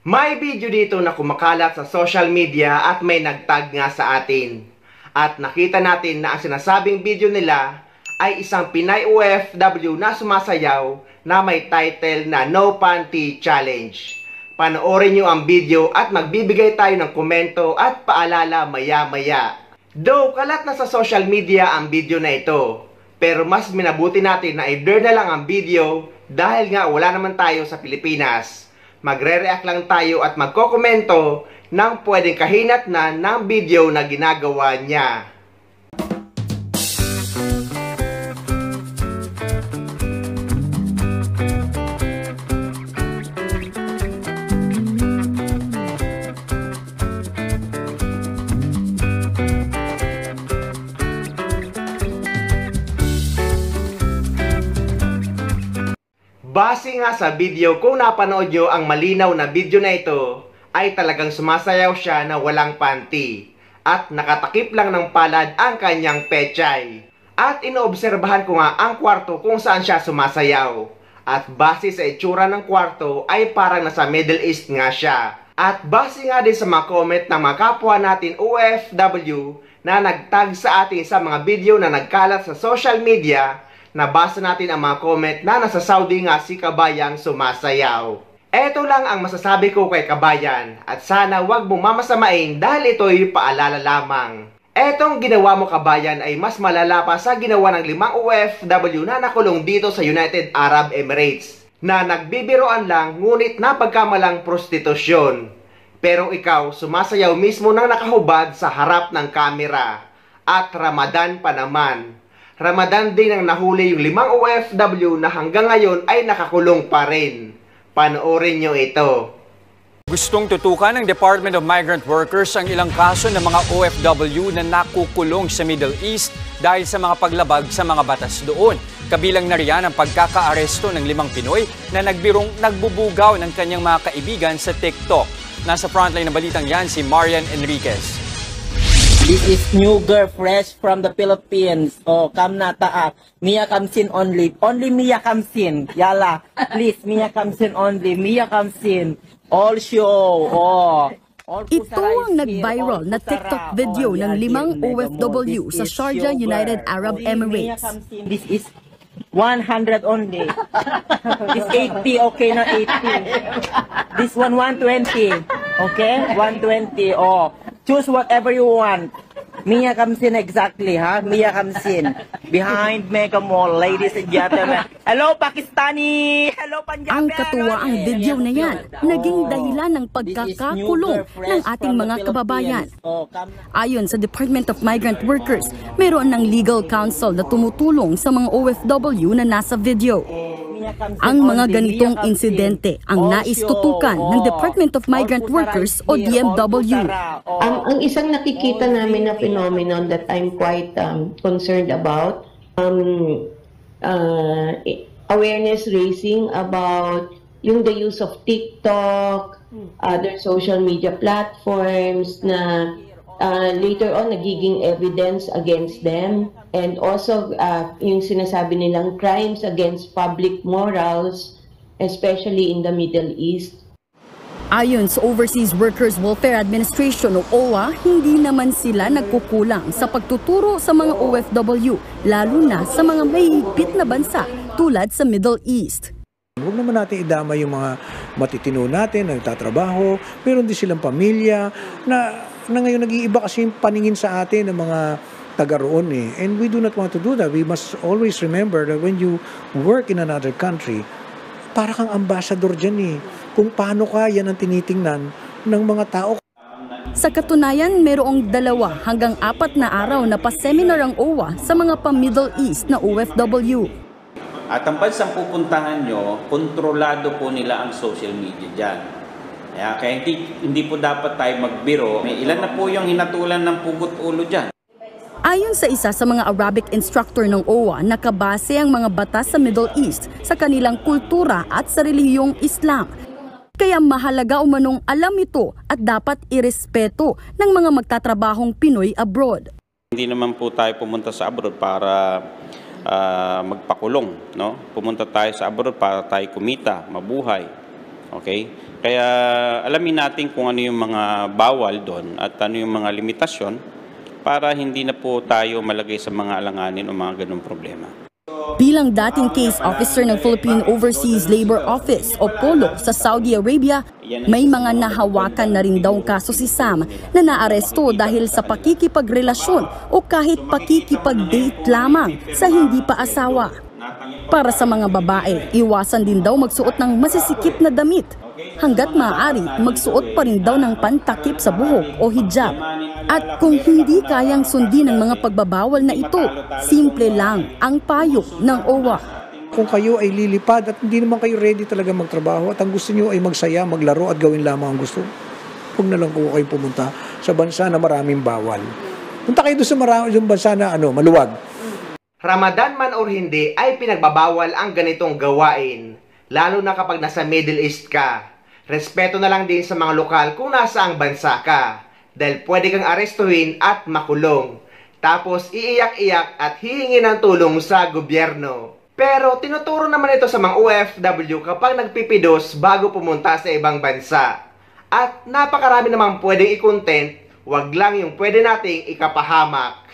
May video dito na kumakalat sa social media at may nagtag nga sa atin. At nakita natin na ang sinasabing video nila ay isang Pinay OFW na sumasayaw na may title na No Panty Challenge. Panoorin nyo ang video at magbibigay tayo ng komento at paalala maya-maya. Though kalat na sa social media ang video na ito, pero mas minabuti natin na i-blur na lang ang video dahil nga wala naman tayo sa Pilipinas. Magre-react lang tayo at magkokomento ng pwedeng kahinatnan ng video na ginagawa niya. Base nga sa video, kung napanood nyo ang malinaw na video na ito, ay talagang sumasayaw siya na walang panty at nakatakip lang ng palad ang kanyang pechay. At inoobserbahan ko nga ang kwarto kung saan siya sumasayaw. At base sa itsura ng kwarto ay parang nasa Middle East nga siya. At base nga din sa mga comment ng mga kapwa natin OFW na nagtag sa atin sa mga video na nagkalat sa social media, nabasa natin ang mga comment na nasa Saudi nga si Kabayan sumasayaw. Eto lang ang masasabi ko kay Kabayan at sana wag mong mamasamain dahil ito'y paalala lamang. Etong ginawa mo Kabayan ay mas malala pa sa ginawa ng 5 OFW na nakulong dito sa United Arab Emirates na nagbibiroan lang ngunit napagkamalang prostitusyon. Pero ikaw sumasayaw mismo nang nakahubad sa harap ng kamera at Ramadan pa naman. Ramadan din ang nahuli yung 5 OFW na hanggang ngayon ay nakakulong pa rin. Panoorin nyo ito. Gustong tutukan ng Department of Migrant Workers ang ilang kaso ng mga OFW na nakukulong sa Middle East dahil sa mga paglabag sa mga batas doon. Kabilang na riyan ang pagkakaaresto ng 5 Pinoy na nagbubugaw ng kanyang mga kaibigan sa TikTok. Nasa frontline ng balitang yan si Marian Enriquez. This is new girl fresh from the Philippines. Oh, come na taas. Mia comes in only. Only Mia comes in. Yala. Please, Mia comes in only. Mia comes in. All show. Oh. Ito ang nag-viral na TikTok video ng 5 OFW sa Sharjah, United Arab Emirates. This is 100 only. This 80, okay na 80. This one 120. Okay? 120. Oh. Choose whatever you want. Mia comes in exactly, ha? Mia comes in. Behind Mega Mall, ladies and gentlemen. Hello, Pakistani! Hello, Punjabi! Ang katuwa ang video na yan, naging dahilan ng pagkakakulong ng ating mga kababayan. Ayon sa Department of Migrant Workers, mayroon ng legal counsel na tumutulong sa mga OFW na nasa video. Ang mga ganitong insidente ang nais tutukan ng Department of Migrant Workers o DMW. Ang isang nakikita namin na phenomenon that I'm quite concerned about, awareness raising about the use of TikTok, other social media platforms na later on nagiging evidence against them, and also yung sinasabi nilang crimes against public morals, especially in the Middle East. Ayon sa Overseas Workers Welfare Administration o OWA, hindi naman sila nagkukulang sa pagtuturo sa mga OFW, lalo na sa mga mahihigpit na bansa tulad sa Middle East. Huwag naman natin idama yung mga matitino natin na nagtatrabaho, meron din silang pamilya na ngayon nag-iiba kasi yung paningin sa atin ng mga taga roon eh. And we do not want to do that. We must always remember that when you work in another country, para kang ambassador dyan eh. Kung paano ka, yan ang tinitingnan ng mga tao. Sa katunayan, mayroong 2 hanggang 4 na araw na pa-seminar ang OWA sa mga pa-Middle East na OFW. At ang bansang pupuntahan nyo, kontrolado po nila ang social media dyan. Kaya hindi po dapat tayo magbiro. May ilan na po yung hinatulan ng pugot ulo dyan. Ayon sa isa sa mga Arabic instructor ng OWA, nakabase ang mga batas sa Middle East sa kanilang kultura at sa relihiyong Islam. Kaya mahalaga umanong alam ito at dapat irespeto ng mga magtatrabahong Pinoy abroad. Hindi naman po tayo pumunta sa abroad para magpakulong, no? Pumunta tayo sa abroad para tayo kumita, mabuhay. Okay? Kaya alamin natin kung ano yung mga bawal doon at ano yung mga limitasyon para hindi na po tayo malagay sa mga alanganin o mga ganung problema. Bilang dating case officer ng Philippine Overseas Labor Office o POLO sa Saudi Arabia, may mga nahawakan na rin daw kaso si Sam na naaresto dahil sa pakikipagrelasyon o kahit pakikipag-date lamang sa hindi pa asawa. Para sa mga babae, iwasan din daw magsuot ng masisikip na damit. Hanggat maaari, magsuot pa rin daw ng pantakip sa buhok o hijab. At kung hindi kayang sundin ang mga pagbabawal na ito, simple lang ang payo ng OWA. Kung kayo ay lilipad at hindi naman kayo ready talaga magtrabaho at ang gusto nyo ay magsaya, maglaro at gawin lamang ang gusto, huwag na lang po kayo pumunta sa bansa na maraming bawal. Punta kayo doon sa maraming bansa na maluwag. Ramadan man o hindi ay pinagbabawal ang ganitong gawain, lalo na kapag nasa Middle East ka. Respeto na lang din sa mga lokal kung nasaang bansa ka, dahil pwede kang arestuhin at makulong. Tapos iiyak-iyak at hihingi ng tulong sa gobyerno. Pero tinuturo naman ito sa mga OFW kapag nagpipidos bago pumunta sa ibang bansa. At napakarami namang pwedeng i-content, wag lang yung pwede nating ikapahamak.